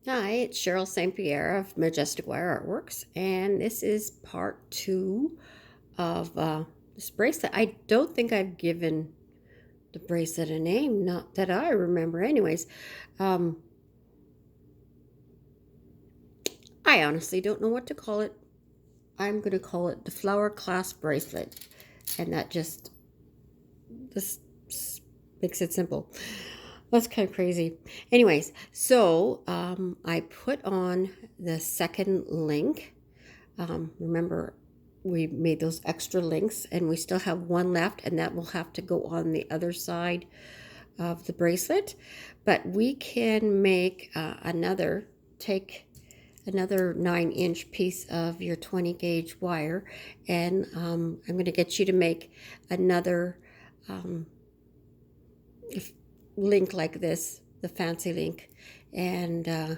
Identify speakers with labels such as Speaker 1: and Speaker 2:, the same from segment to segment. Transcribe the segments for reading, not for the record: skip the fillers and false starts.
Speaker 1: Hi, it's Cheryl St.Pierre of Majestic Wire Artworks, and this is part 2 of this bracelet. I don't think I've given the bracelet a name, not that I remember anyways. Um, I honestly don't know what to call it. I'm going to call it the Flower Clasp Bracelet, and that just this makes it simple. That's kind of crazy. Anyways, so I put on the second link. Remember, we made those extra links and we still have one left, and that will have to go on the other side of the bracelet. But we can make take another 9-inch piece of your 20 gauge wire, and I'm going to get you to make another um, link like this, the fancy link, and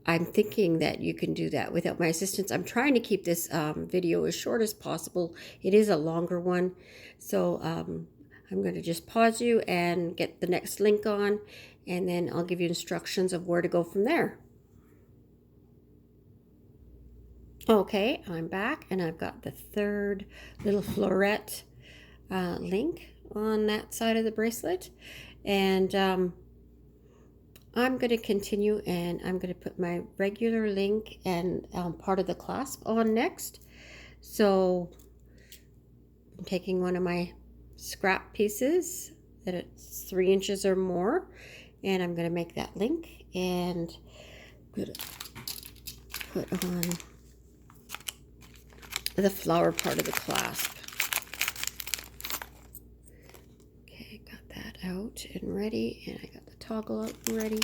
Speaker 1: I'm thinking that you can do that without my assistance. I'm trying to keep this video as short as possible. It is a longer one, so I'm going to just pause you and get the next link on, and then I'll give you instructions of where to go from there. Okay, I'm back, and I've got the third little floret link on that side of the bracelet, and I'm going to continue, and I'm going to put my regular link and part of the clasp on next. So I'm taking one of my scrap pieces that it's 3 inches or more, and I'm going to make that link, and I'm going to put on the flower part of the clasp. Okay, got that out and ready, and I got the toggle out and ready.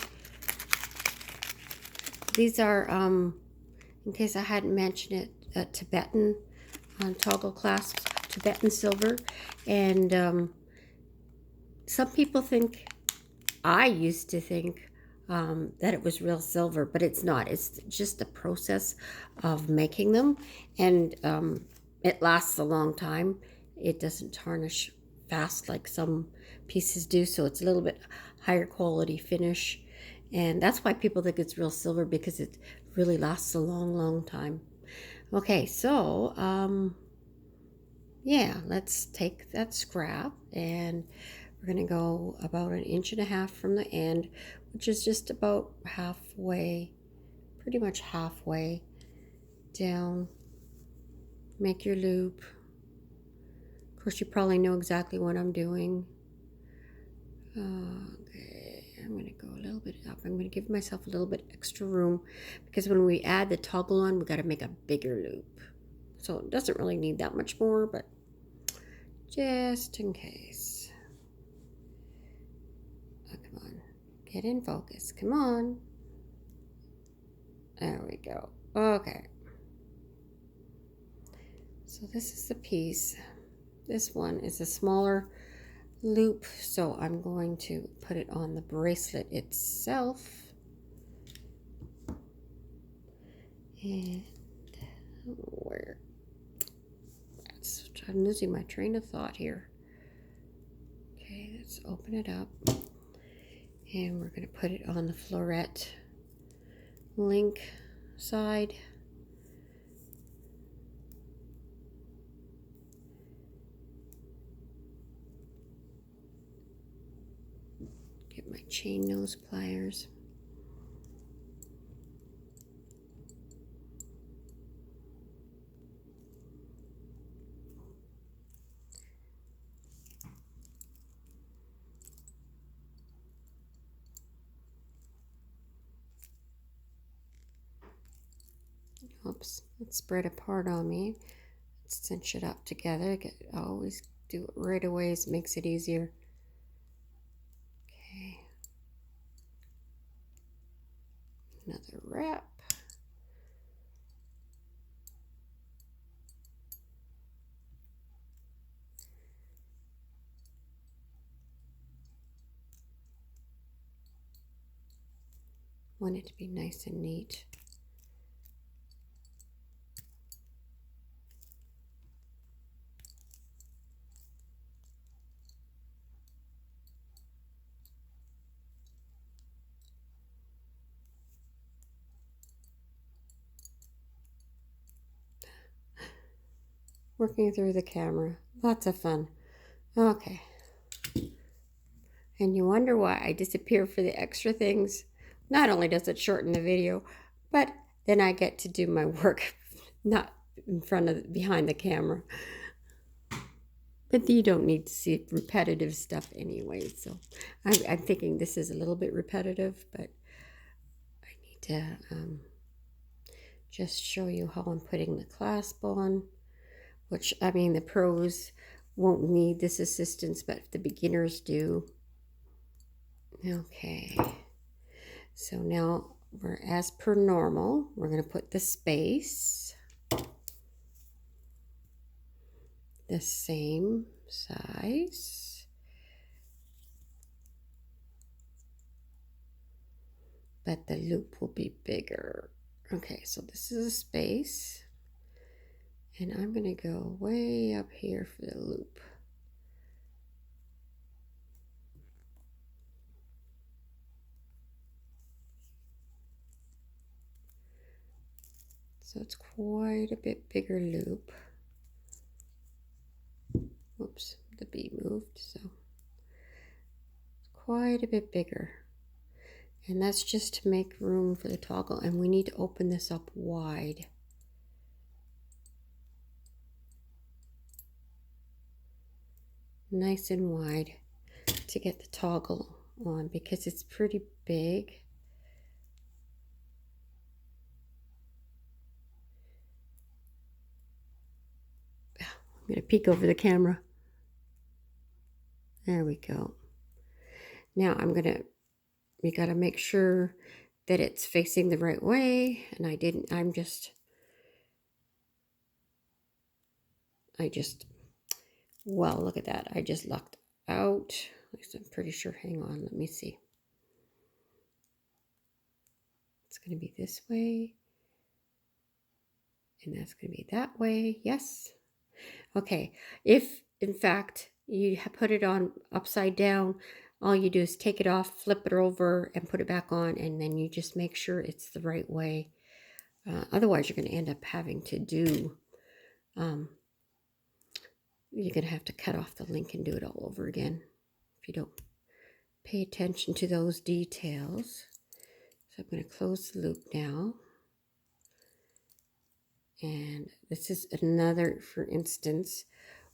Speaker 1: These are, in case I hadn't mentioned it, Tibetan toggle clasps, Tibetan silver, and some people think, I used to think that it was real silver, but it's not. It's just the process of making them, and it lasts a long time. It doesn't tarnish fast like some pieces do, so it's a little bit higher quality finish, and that's why people think it's real silver, because it really lasts a long, long time. Okay, so yeah, let's take that scrap, and we're going to go about 1.5 inches from the end, which is just about halfway, pretty much halfway down. Make your loop. Of course, you probably know exactly what I'm doing. Okay, I'm going to go a little bit up. I'm going to give myself a little bit extra room, because when we add the toggle on, we got to make a bigger loop. So it doesn't really need that much more, but just in case. Oh, come on. Get in focus. Come on. There we go. Okay. So this is the piece. This one is a smaller loop, so I'm going to put it on the bracelet itself. And where? I'm losing my train of thought here. Okay, let's open it up. And we're going to put it on the floret link side. Get my chain nose pliers. Oops, it spread apart on me. Let's cinch it up together. I always do it right away, it makes it easier. Okay. Another wrap. Want it to be nice and neat. working through the camera. Lots of fun. Okay. And you wonder why I disappear for the extra things. Not only does it shorten the video, but then I get to do my work not in front of, behind the camera. But you don't need to see repetitive stuff anyway. So I'm thinking this is a little bit repetitive, but I need to just show you how I'm putting the clasp on, which, I mean, the pros won't need this assistance, but the beginners do. Okay, so now we're, as per normal, we're going to put the space the same size, but the loop will be bigger. Okay, so this is a space, and I'm going to go way up here for the loop. So it's quite a bit bigger loop. Whoops, the bee moved, so it's quite a bit bigger. And that's just to make room for the toggle, and we need to open this up wide. Nice and wide to get the toggle on, because it's pretty big. I'm going to peek over the camera. There we go. Now we got to make sure that it's facing the right way, and I just, well, look at that. I just lucked out. At least I'm pretty sure. Hang on, let me see. It's going to be this way, and that's going to be that way. Yes. Okay. If, in fact, you put it on upside down, all you do is take it off, flip it over, and put it back on, and then you just make sure it's the right way. Otherwise, you're going to end up having to do, you're going to have to cut off the link and do it all over again if you don't pay attention to those details. So I'm going to close the loop now. And this is another, for instance,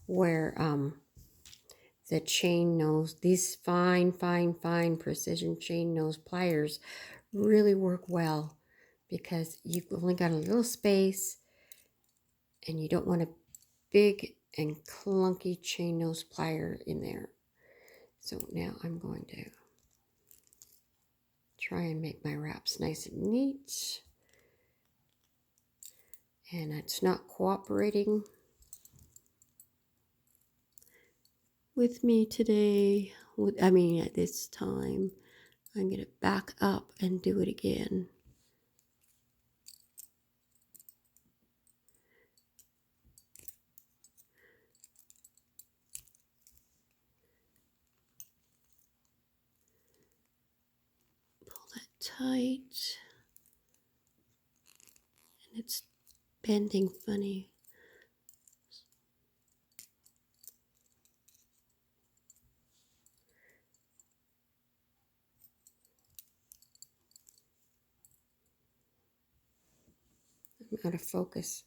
Speaker 1: where the chain nose, these fine precision chain nose pliers really work well, because you've only got a little space and you don't want a big and clunky chain nose plier in there. So now I'm going to try and make my wraps nice and neat. And it's not cooperating with me today. At this time. I'm going to back up and do it again. Pull that tight. And it's bending funny. I'm out of focus.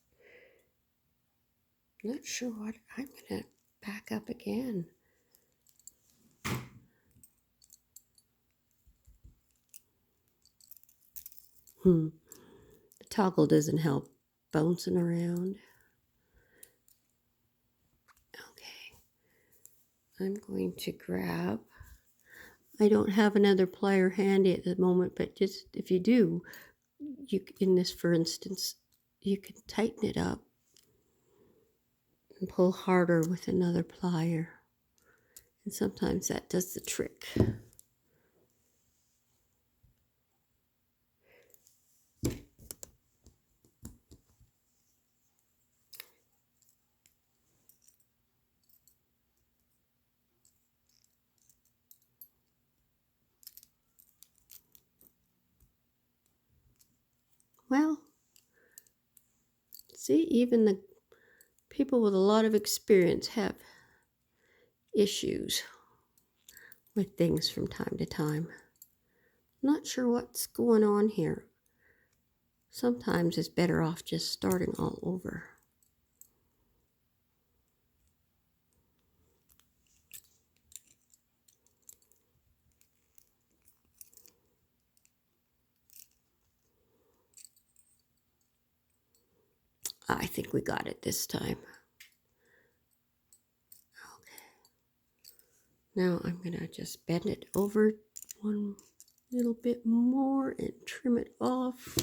Speaker 1: Not sure what. I'm going to back up again. The toggle doesn't help bouncing around. Okay. I'm going to grab. I don't have another plier handy at the moment, but just if you do, in this, for instance, you can tighten it up and pull harder with another plier. And sometimes that does the trick. Well, see, even the people with a lot of experience have issues with things from time to time. Not sure what's going on here. Sometimes it's better off just starting all over. I think we got it this time. Okay. Now I'm going to just bend it over one little bit more and trim it off.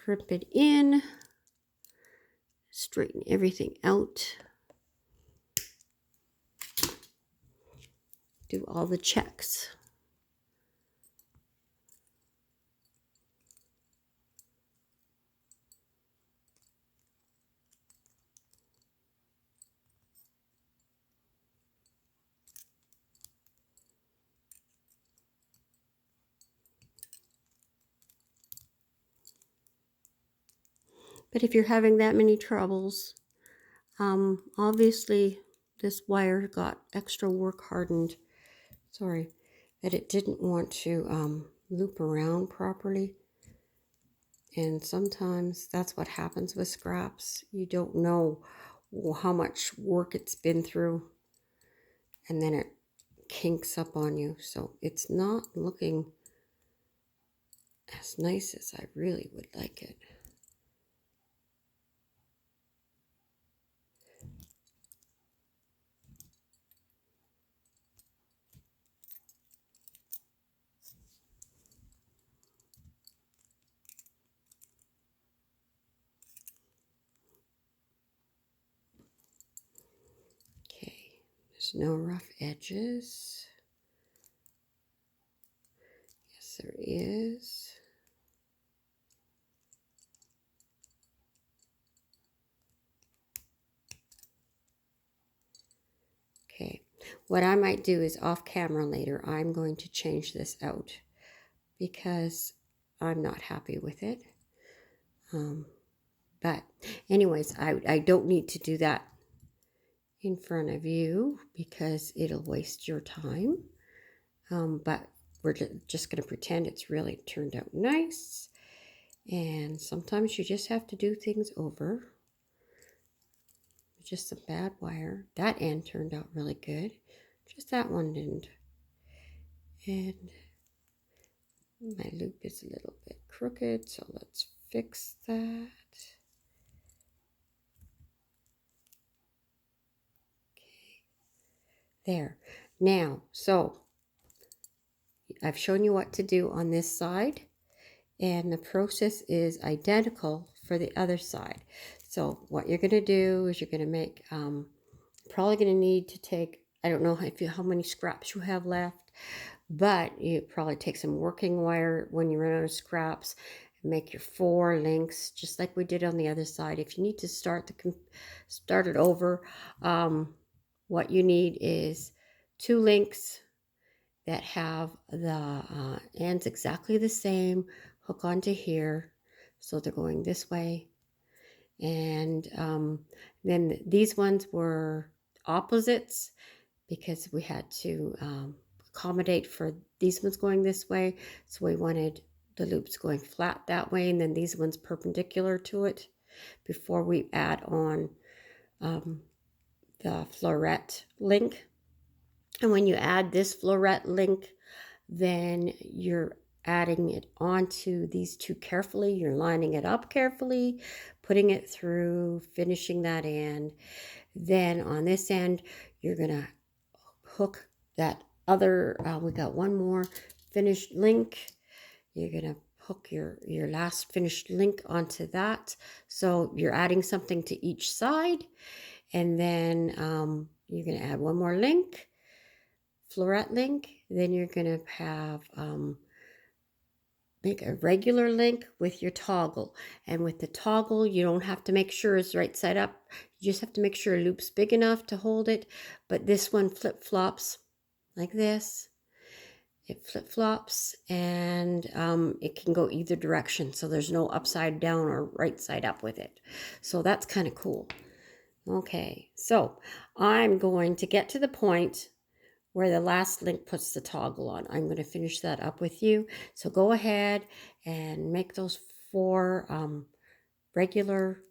Speaker 1: Crimp it in. Straighten everything out. Do all the checks. But if you're having that many troubles, obviously this wire got extra work hardened. Sorry, that it didn't want to loop around properly. And sometimes that's what happens with scraps. You don't know how much work it's been through, and then it kinks up on you. So it's not looking as nice as I really would like it. Okay, there's no rough edges. Yes, there is. Okay, what I might do is off camera later, I'm going to change this out because I'm not happy with it. But anyways, I don't need to do that in front of you because it'll waste your time. But we're just going to pretend it's really turned out nice. And sometimes you just have to do things over. Just some bad wire. That end turned out really good. Just that one didn't. And my loop is a little bit crooked, so let's fix that. Okay. There. Now, so I've shown you what to do on this side, and the process is identical for the other side. So what you're going to do is you're going to make, probably going to need to take, I don't know how many scraps you have left, but you probably take some working wire when you run out of scraps and make your 4 links, just like we did on the other side. If you need to start it over, what you need is 2 links that have the ends exactly the same, hook onto here, so they're going this way. And then these ones were opposites because we had to accommodate for these ones going this way, so we wanted the loops going flat that way, and then these ones perpendicular to it before we add on the floret link. And when you add this floret link, then you're adding it onto these 2 carefully. You're lining it up carefully, putting it through, finishing that end. Then on this end, you're going to hook that other, we got one more finished link. You're going to hook your last finished link onto that. So you're adding something to each side. And then you're going to add one more link, floret link. Then you're going to have make a regular link with your toggle. And with the toggle, you don't have to make sure it's right side up. You just have to make sure a loop's big enough to hold it. But this one flip-flops like this. It flip-flops, and it can go either direction. So there's no upside down or right side up with it. So that's kind of cool. Okay, so I'm going to get to the point where the last link puts the toggle on. I'm going to finish that up with you. So go ahead and make those 4 regular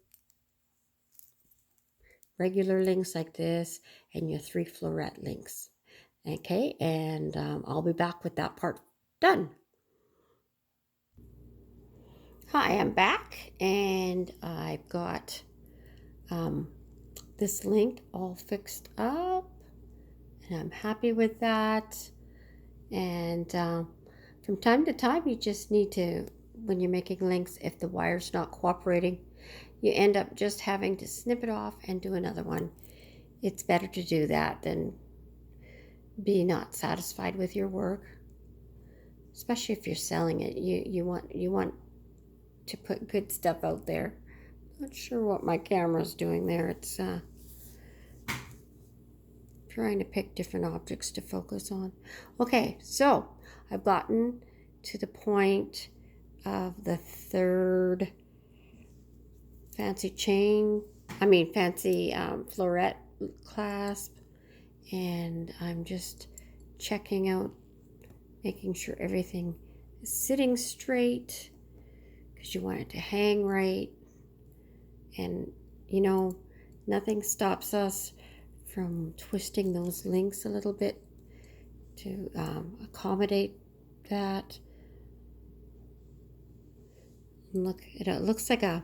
Speaker 1: links like this, and your 3 floret links. Okay, and I'll be back with that part done. Hi, I'm back, and I've got this link all fixed up, and I'm happy with that. And from time to time, you just need to, when you're making links, if the wire's not cooperating, you end up just having to snip it off and do another one. It's better to do that than be not satisfied with your work, especially if you're selling it. You want to put good stuff out there. Not sure what my camera's doing there. It's trying to pick different objects to focus on. Okay, so I've gotten to the point of the 3rd fancy floret clasp, and I'm just checking out, making sure everything is sitting straight, because you want it to hang right. And you know, nothing stops us from twisting those links a little bit to accommodate that. Look, it looks like the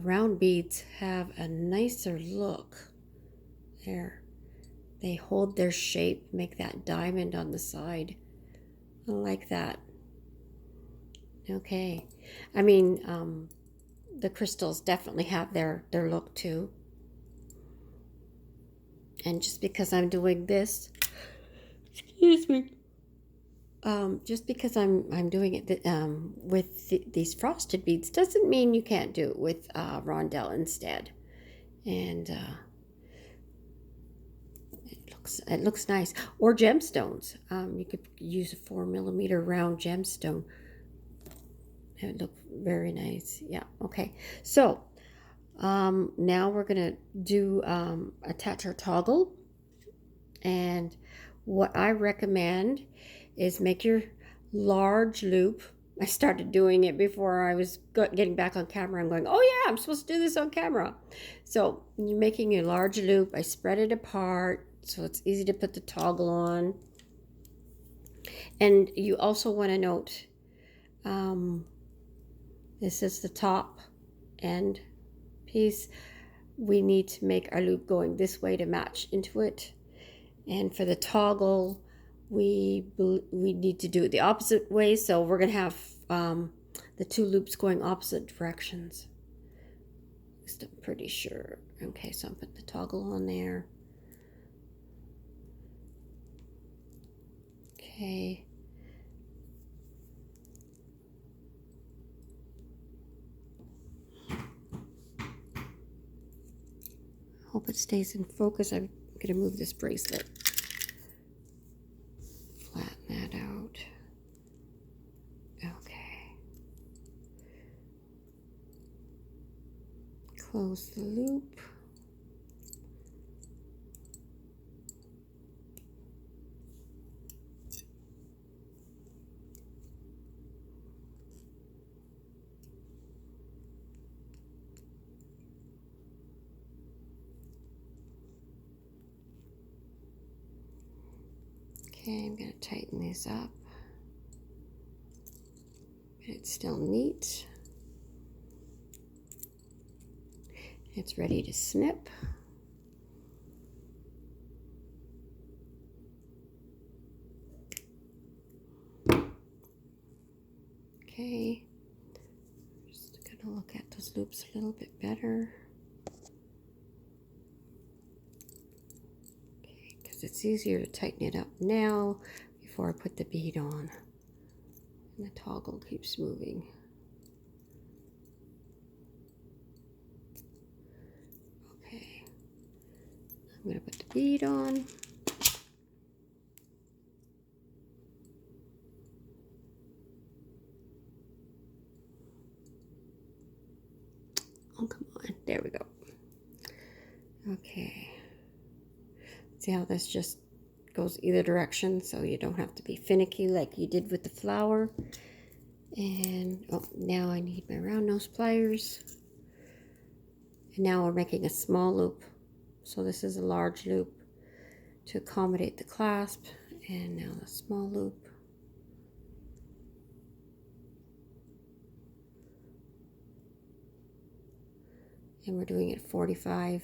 Speaker 1: round beads have a nicer look there. They hold their shape, make that diamond on the side. I like that. Okay, I mean, the crystals definitely have their look too. And just because I'm doing this, excuse me, just because I'm doing it with these frosted beads doesn't mean you can't do it with rondelle instead. And it looks nice. Or gemstones. You could use a 4mm round gemstone. It would look very nice. Yeah. Okay. So now we're gonna do attach our toggle, and what I recommend is make your large loop. I started doing it before I was getting back on camera. I'm going, oh yeah, I'm supposed to do this on camera. So you're making your large loop. I spread it apart so it's easy to put the toggle on. And you also want to note, this is the top end piece. We need to make our loop going this way to match into it. And for the toggle, we need to do it the opposite way. So we're going to have the 2 loops going opposite directions. At least I'm pretty sure. Okay, so I'm putting the toggle on there. Okay. Hope it stays in focus. I'm going to move this bracelet. Flatten that out. Okay. Close the loop. Okay, I'm going to tighten this up. It's still neat. It's ready to snip. Okay, just gonna look at those loops a little bit better. Okay, because it's easier to tighten it up now before I put the bead on. And the toggle keeps moving. Okay, I'm gonna put the bead on. Oh, come on. There we go. Okay. See how this just goes either direction, so you don't have to be finicky like you did with the flower. And oh, now I need my round nose pliers. And now we're making a small loop. So this is a large loop to accommodate the clasp. And now a small loop. And we're doing it 45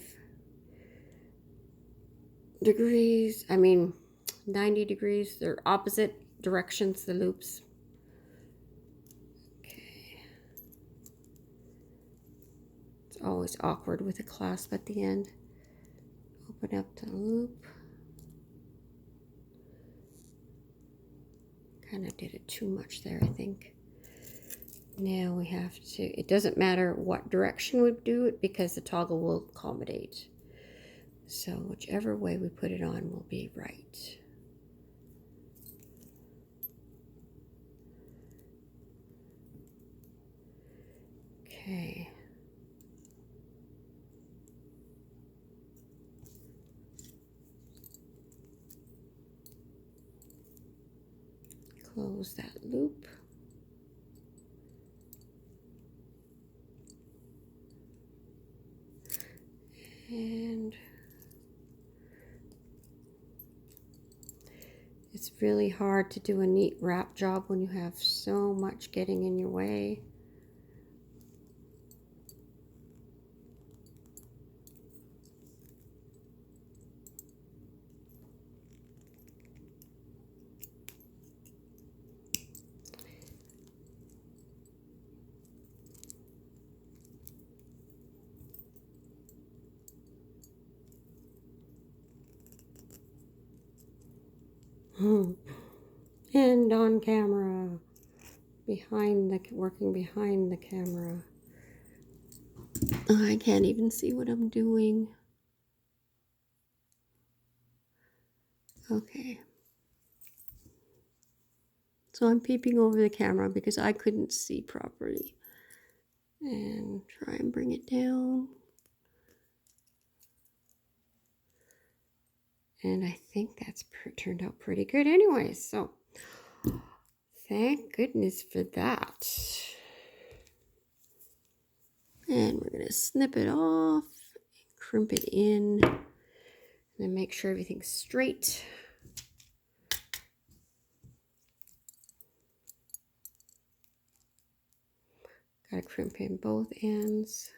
Speaker 1: degrees. 90 degrees. They're opposite directions, the loops. Okay. It's always awkward with a clasp at the end. Open up the loop. Kind of did it too much there, I think. Now we have to, it doesn't matter what direction we do it because the toggle will accommodate. So whichever way we put it on will be right. Okay. Close that loop. And it's really hard to do a neat wrap job when you have so much getting in your way. And on camera, working behind the camera. I can't even see what I'm doing. Okay. So I'm peeping over the camera because I couldn't see properly. And try and bring it down. And I think that's turned out pretty good anyway. So thank goodness for that. And we're going to snip it off, crimp it in, and then make sure everything's straight. Got to crimp in both ends.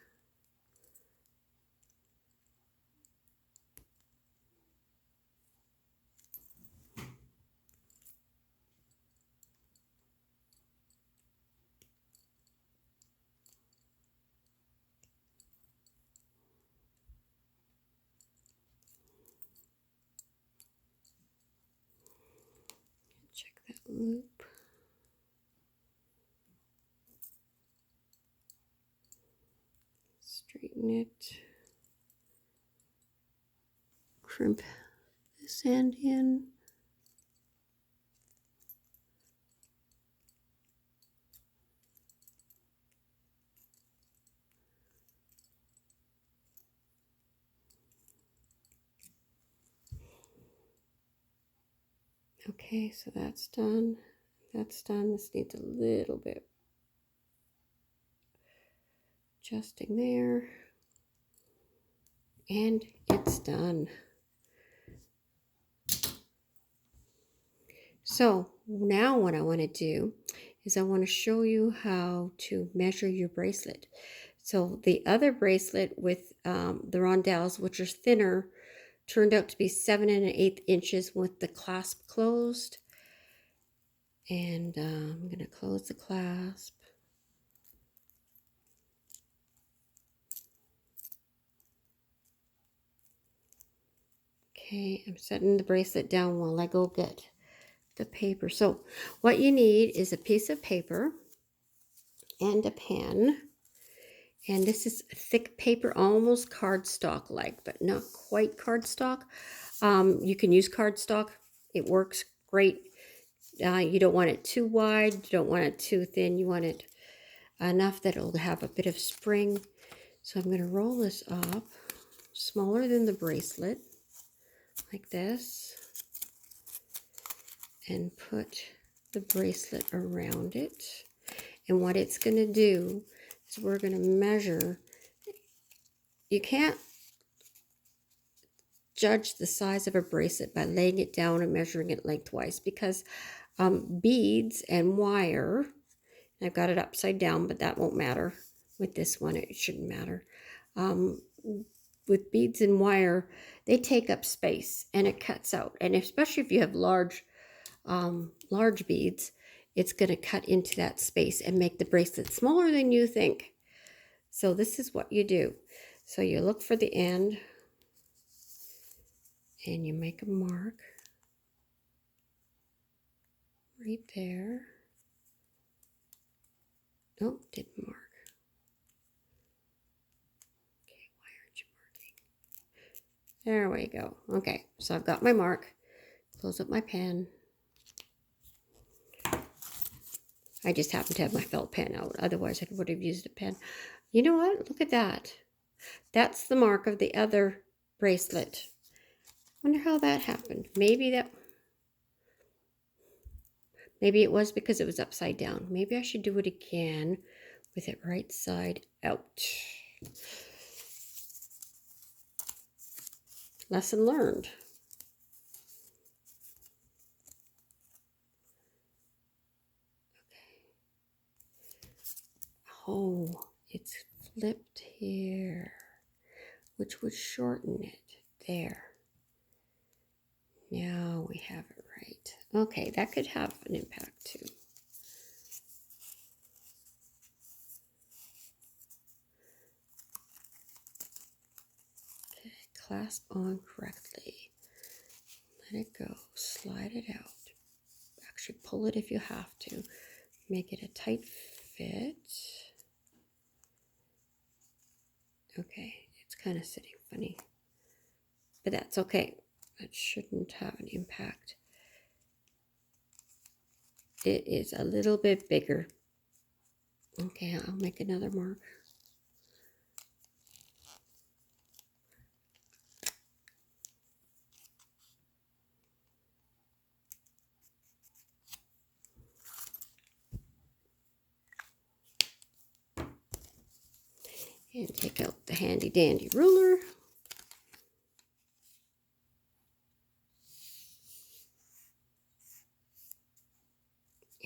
Speaker 1: Check that loop. Straighten it. Crimp this end in. Okay, so that's done. That's done. This needs a little bit adjusting there. And it's done. So now what I want to do is I want to show you how to measure your bracelet. So the other bracelet with the rondelles, which are thinner, turned out to be 7 1/8 inches with the clasp closed. And I'm going to close the clasp. Okay, I'm setting the bracelet down while I go get the paper. So what you need is a piece of paper and a pen. And this is thick paper, almost cardstock like, but not quite cardstock. You can use cardstock. It works great. You don't want it too wide. You don't want it too thin. You want it enough that it'll have a bit of spring. So I'm going to roll this up. smaller than the bracelet, like this, and put the bracelet around it. And what it's going to do is we're going to measure. You can't judge the size of a bracelet by laying it down and measuring it lengthwise, because beads and wire, I've got it upside down, but that won't matter. With this one, it shouldn't matter. With beads and wire, they take up space and it cuts out. And especially if you have large beads, it's going to cut into that space and make the bracelet smaller than you think. So this is what you do. So you look for the end and you make a mark right there. Oh, didn't mark. Okay, why aren't you marking? There we go. Okay, so I've got my mark. Close up my pen. I just happen to have my felt pen out. Otherwise, I would have used a pen. You know what? Look at that. That's the mark of the other bracelet. Wonder how that happened. Maybe it was because it was upside down. Maybe I should do it again with it right side out. Lesson learned. Oh, it's flipped here, which would shorten it. There. Now we have it right. Okay, that could have an impact too. Okay, clasp on correctly. Let it go. Slide it out. Actually, pull it if you have to. Make it a tight fit. Okay, it's kind of sitting funny, but that's okay. That shouldn't have an impact. It is a little bit bigger. Okay, I'll make another mark. And take out the handy dandy ruler.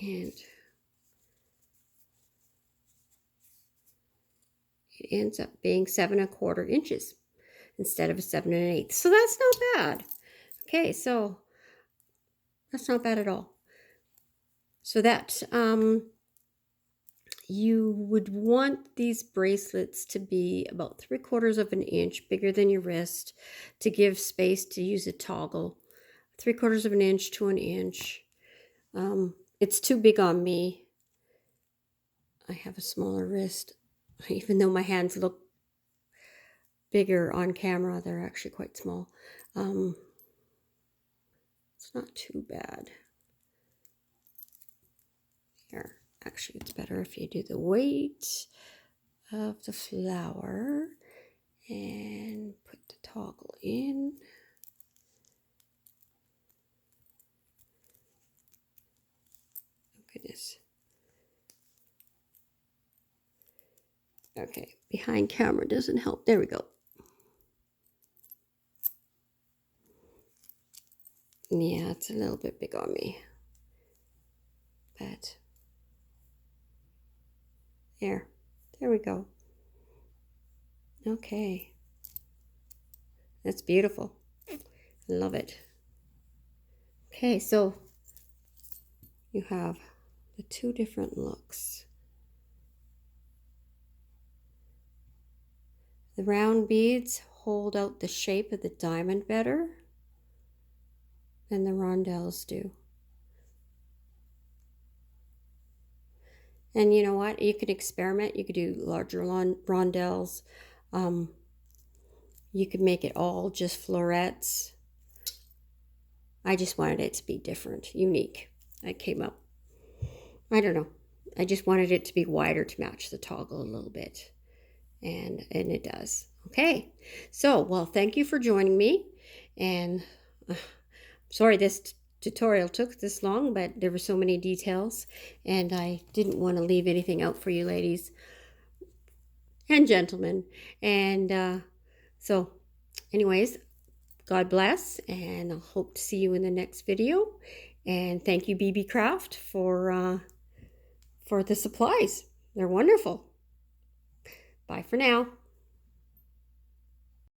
Speaker 1: And it ends up being 7 1/4 inches instead of 7 1/8. So that's not bad. Okay, so that's not bad at all. So that you would want these bracelets to be about 3/4 of an inch bigger than your wrist to give space to use a toggle. 3/4 of an inch to an inch. It's too big on me. I have a smaller wrist. Even though my hands look bigger on camera, they're actually quite small. It's not too bad. Here, actually, it's better if you do the weight of the flower and put the toggle in. Oh, goodness. Okay, behind camera doesn't help. There we go. Yeah, it's a little bit big on me. But there we go. Okay. That's beautiful. I love it. Okay, so you have the two different looks. The round beads hold out the shape of the diamond better than the rondelles do. And you know what? You could experiment. You could do larger rondelles. You could make it all just florets. I just wanted it to be different, unique. I came up. I don't know. I just wanted it to be wider to match the toggle a little bit. and it does. Okay, so, well, thank you for joining me, and sorry this tutorial took this long, but there were so many details, and I didn't want to leave anything out for you ladies and gentlemen. And so anyways, God bless, and I hope to see you in the next video. And thank you, Beebeecraft, for the supplies. They're wonderful. Bye for now.